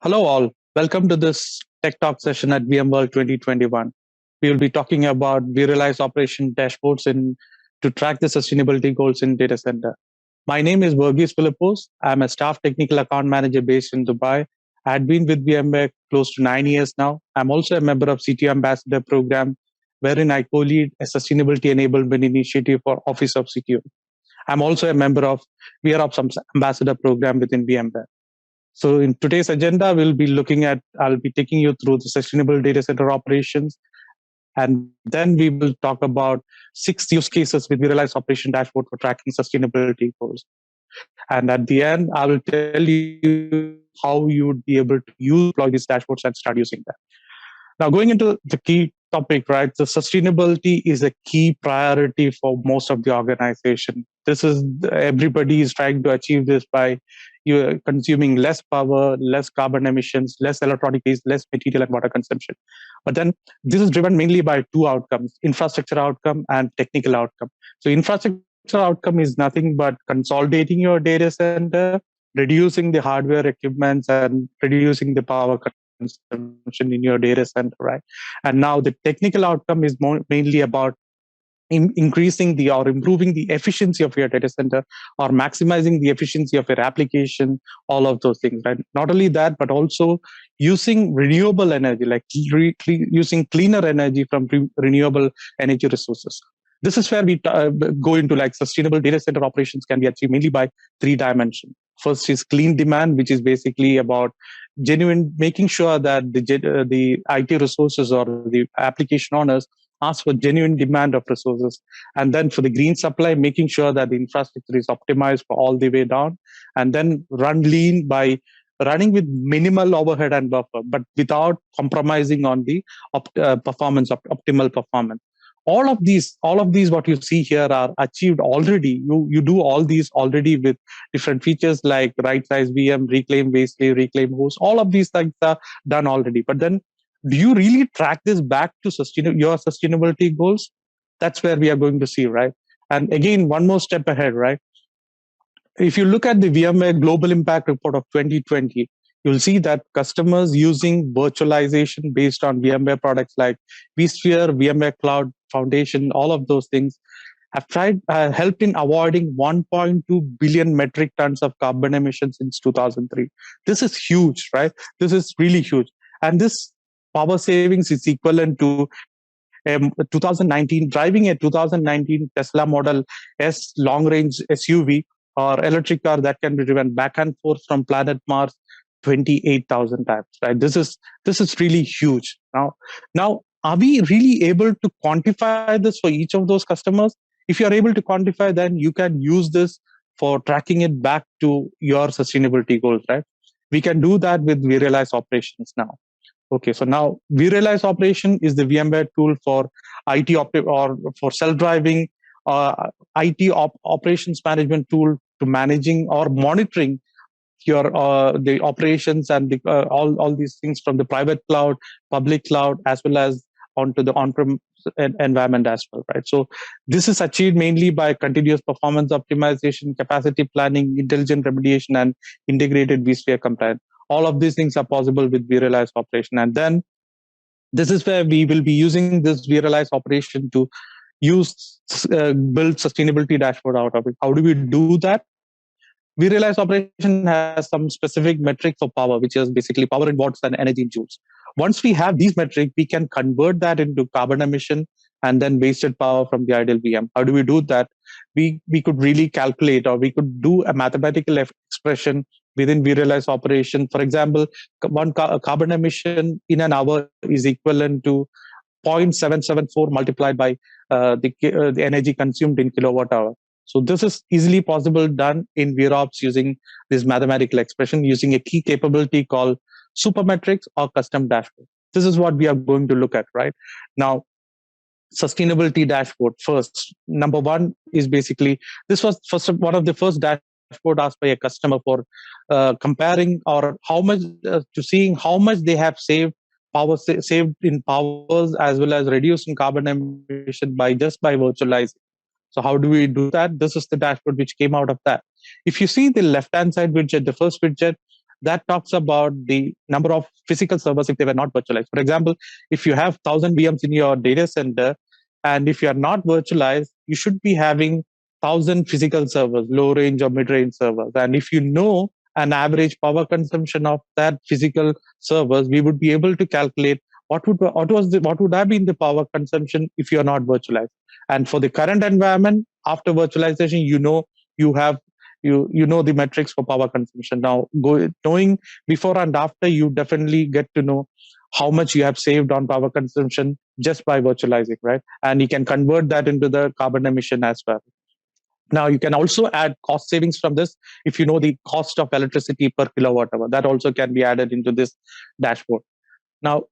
Hello, all. Welcome to this Tech Talk session at VMworld 2021. We will be talking about vRealize operation dashboards to track the sustainability goals in data center. My name is Varghese Philipose. I'm a staff technical account manager based in Dubai. I had been with VMware close to 9 years now. I'm also a member of CTO Ambassador program, wherein I co-lead a sustainability enablement initiative for Office of CTO. I'm also a member of vRealize Ambassador program within VMware. So in today's agenda, I'll be taking you through the sustainable data center operations. And then we will talk about 6 use cases with vRealize operation dashboard for tracking sustainability goals. And at the end, I will tell you how you would be able to deploy these dashboards and start using them. Now, going into the key topic, right? The sustainability is a key priority for most of the organization. Everybody is trying to achieve this by you consuming less power, less carbon emissions, less electronic waste, less material and water consumption. But then this is driven mainly by two outcomes: infrastructure outcome and technical outcome. So infrastructure outcome is nothing but consolidating your data center, reducing the hardware equipments, and reducing the power consumption in your data center, right? And now the technical outcome is mainly about increasing or improving the efficiency of your data center or maximizing the efficiency of your application, all of those things, right? Not only that, but also using renewable energy, like using cleaner energy from renewable energy resources. This is where we go into like sustainable data center operations can be achieved mainly by three dimensions. First is clean demand, which is basically about making sure that the IT resources or the application owners ask for genuine demand of resources. And then for the green supply, making sure that the infrastructure is optimized for all the way down, and then run lean by running with minimal overhead and buffer, but without compromising on the optimal performance. All of these what you see here are achieved already. You do all these already with different features like right size VM, reclaim waste, reclaim host. All of these things are done already. But then, do you really track this back to your sustainability goals? That's where we are going to see, right? And again, one more step ahead, right? If you look at the VMware Global Impact Report of 2020, you'll see that customers using virtualization based on VMware products like vSphere, VMware Cloud Foundation, all of those things have helped in avoiding 1.2 billion metric tons of carbon emissions since 2003. This is huge, right? This is really huge. And this power savings is equivalent to 2019, driving a 2019 Tesla Model S long range SUV or electric car that can be driven back and forth from planet Mars 28,000 times, right? This is really huge. Now, are we really able to quantify this for each of those customers? If you are able to quantify, then you can use this for tracking it back to your sustainability goals, right? We can do that with vRealize operations now. Okay, so now vRealize operation is the VMware tool for IT or for self-driving IT operations management tool to managing or monitoring your the operations and all these things from the private cloud, public cloud, as well as onto the on-prem environment as well, right? So this is achieved mainly by continuous performance optimization, capacity planning, intelligent remediation, and integrated vSphere compliance. All of these things are possible with vRealize operation. And then this is where we will be using this vRealize operation to build sustainability dashboard out of it. How do we do that? vRealize operation has some specific metric for power, which is basically power in watts and energy in joules. Once we have these metrics, we can convert that into carbon emission and then wasted power from the Idle VM. How do we do that? We could really calculate, or we could do a mathematical expression within vRealize operation. For example, one carbon emission in an hour is equivalent to 0.774 multiplied by the energy consumed in kilowatt hour. So this is easily possible done in VROps using this mathematical expression using a key capability called supermetrics or custom dashboard. This is what we are going to look at, right? Now, sustainability dashboard first. Number one is basically, this was one of the first dashboard asked by a customer for comparing or how much to seeing how much they have saved in powers as well as reducing carbon emission by virtualizing. So how do we do that? This is the dashboard which came out of that. If you see the left-hand side widget, the first widget, that talks about the number of physical servers if they were not virtualized. For example, if you have 1,000 VMs in your data center, and if you are not virtualized, you should be having 1,000 physical servers, low range or mid range servers. And if you know an average power consumption of that physical servers, we would be able to calculate what would have been the power consumption if you are not virtualized. And for the current environment, after virtualization, you have you know the metrics for power consumption. Now, knowing before and after, you definitely get to know how much you have saved on power consumption just by virtualizing, right? And you can convert that into the carbon emission as well. Now, you can also add cost savings from this if you know the cost of electricity per kilowatt hour. That also can be added into this dashboard. Now,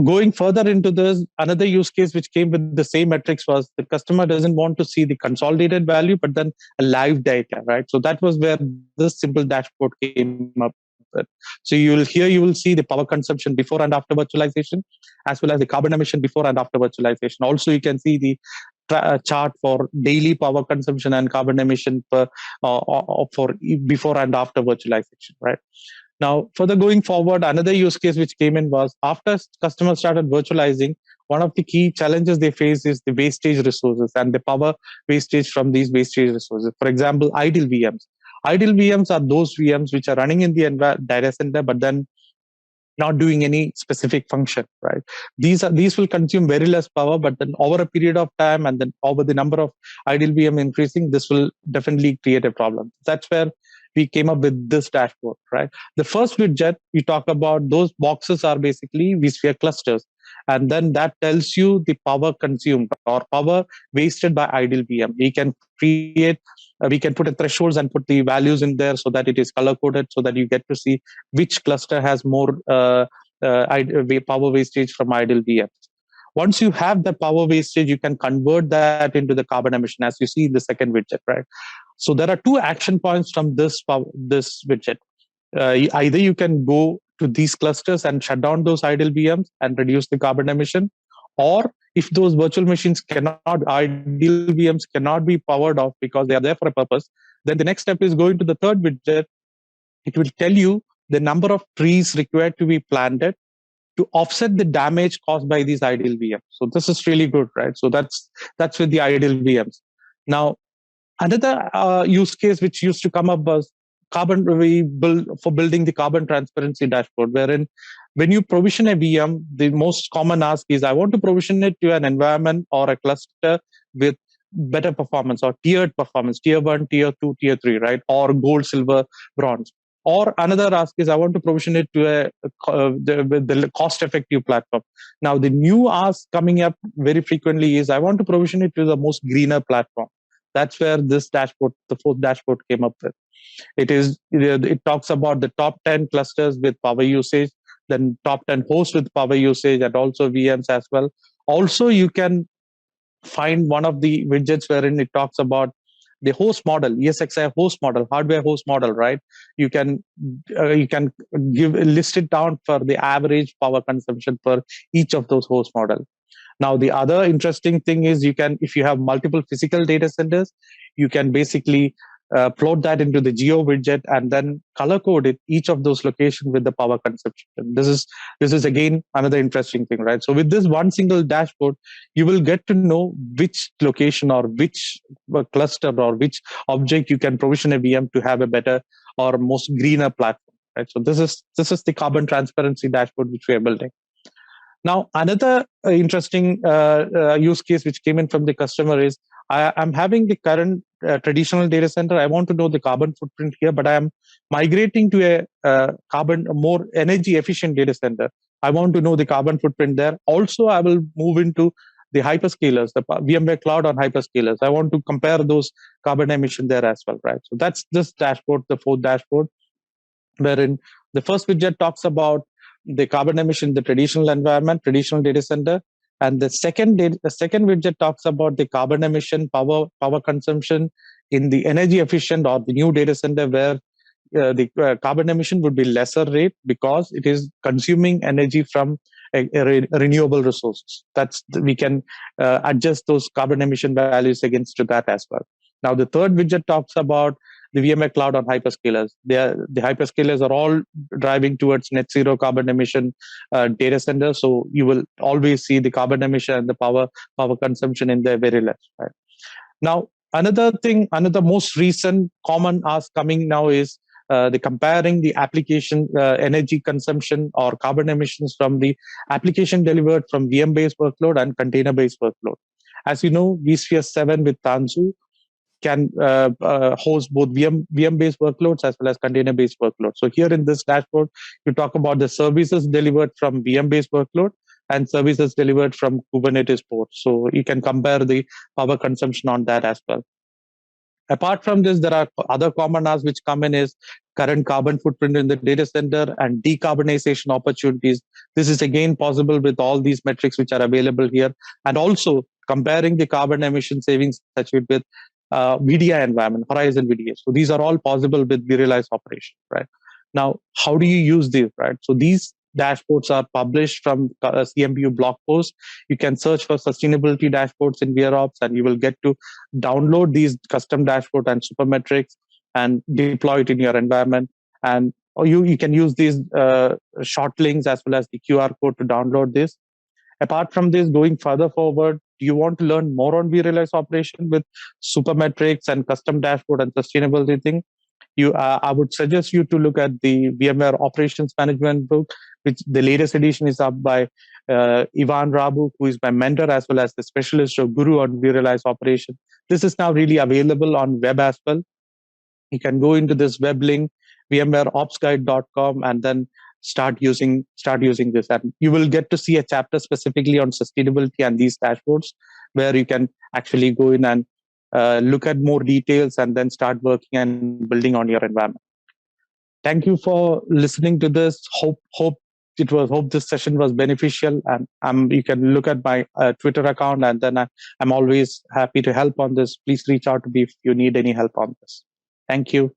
going further into this, another use case which came with the same metrics was the customer doesn't want to see the consolidated value, but then a live data, right? So that was where this simple dashboard came up with. So you will see the power consumption before and after virtualization, as well as the carbon emission before and after virtualization. Also, you can see the chart for daily power consumption and carbon emission for before and after virtualization, right? Now, further going forward, another use case which came in was after customers started virtualizing, one of the key challenges they face is the wastage resources and the power wastage from these wastage resources. For example, idle VMs. Idle VMs are those VMs which are running in the data center, but then not doing any specific function, right? These will consume very less power, but then over a period of time and then over the number of idle VM increasing, this will definitely create a problem. That's where we came up with this dashboard, right? The first widget we talk about, those boxes are basically vSphere clusters. And then that tells you the power consumed or power wasted by idle VM. We can we can put a thresholds and put the values in there so that it is color coded, so that you get to see which cluster has more power wastage from idle VMs. Once you have the power wastage, you can convert that into the carbon emission, as you see in the second widget, right? So there are two action points from this widget. Either you can go to these clusters and shut down those idle VMs and reduce the carbon emission, or if those virtual machines ideal VMs cannot be powered off because they are there for a purpose, then the next step is going to the third widget. It will tell you the number of trees required to be planted to offset the damage caused by these idle VMs. So this is really good, right? So that's with the idle VMs. Now, another use case which used to come up was building the carbon transparency dashboard, wherein when you provision a VM, the most common ask is, I want to provision it to an environment or a cluster with better performance or tiered performance, tier 1, tier 2, tier 3, right? Or gold, silver, bronze. Or another ask is, I want to provision it to the cost-effective platform. Now, the new ask coming up very frequently is, I want to provision it to the most greener platform. That's where this dashboard, the fourth dashboard, came up with. It talks about the top 10 clusters with power usage, then top 10 hosts with power usage, and also VMs as well. Also, you can find one of the widgets wherein it talks about the host model, ESXi host model, hardware host model, right? You can list it down for the average power consumption for each of those host models. Now, the other interesting thing is, if you have multiple physical data centers, you can basically plot that into the geo widget and then color code it, each of those locations with the power consumption. This is again another interesting thing, right? So with this one single dashboard, you will get to know which location or which cluster or which object you can provision a VM to have a better or most greener platform, right? So this is the carbon transparency dashboard which we are building. Now, another interesting use case which came in from the customer is, I'm having the current traditional data center. I want to know the carbon footprint here, but I am migrating to a more energy efficient data center. I want to know the carbon footprint there. Also, I will move into the hyperscalers, the VMware cloud on hyperscalers. I want to compare those carbon emission there as well, right? So that's this dashboard, the fourth dashboard, wherein the first widget talks about the carbon emission in the traditional environment, traditional data center. And the second widget talks about the carbon emission, power consumption in the energy efficient or the new data center, where the carbon emission would be lesser rate because it is consuming energy from renewable resources. We can adjust those carbon emission values against that as well. Now, the third widget talks about the VMware cloud on hyperscalers. The hyperscalers are all driving towards net zero carbon emission data centers. So you will always see the carbon emission and the power consumption in there very less. Right? Now, another most recent common ask coming now is the comparing the application energy consumption or carbon emissions from the application delivered from VM-based workload and container-based workload. As you know, vSphere 7 with Tanzu can host both VM-based workloads as well as container-based workloads. So here in this dashboard, you talk about the services delivered from VM-based workload and services delivered from Kubernetes ports. So you can compare the power consumption on that as well. Apart from this, there are other common asks which come in is current carbon footprint in the data center and decarbonization opportunities. This is again possible with all these metrics which are available here. And also comparing the carbon emission savings such with VDI environment, Horizon VDI. So these are all possible with vRealize operation, right? Now, how do you use these, right? So these dashboards are published from a CMBU blog post. You can search for sustainability dashboards in VROps and you will get to download these custom dashboard and supermetrics and deploy it in your environment. And or you can use these short links as well as the QR code to download this. Apart from this, going further forward, do you want to learn more on vRealize operation with supermetrics and custom dashboard and sustainability thing? I would suggest you to look at the VMware Operations Management book, which the latest edition is up by Ivan Rabu, who is my mentor as well as the specialist or guru on vRealize operation. This is now really available on web as well. You can go into this web link, vmwareopsguide.com, and then start using this. And you will get to see a chapter specifically on sustainability and these dashboards, where you can actually go in and look at more details and then start working and building on your environment. Thank you for listening to this. Hope this session was beneficial. And you can look at my Twitter account, and then I'm always happy to help on this. Please reach out to me if you need any help on this. Thank you.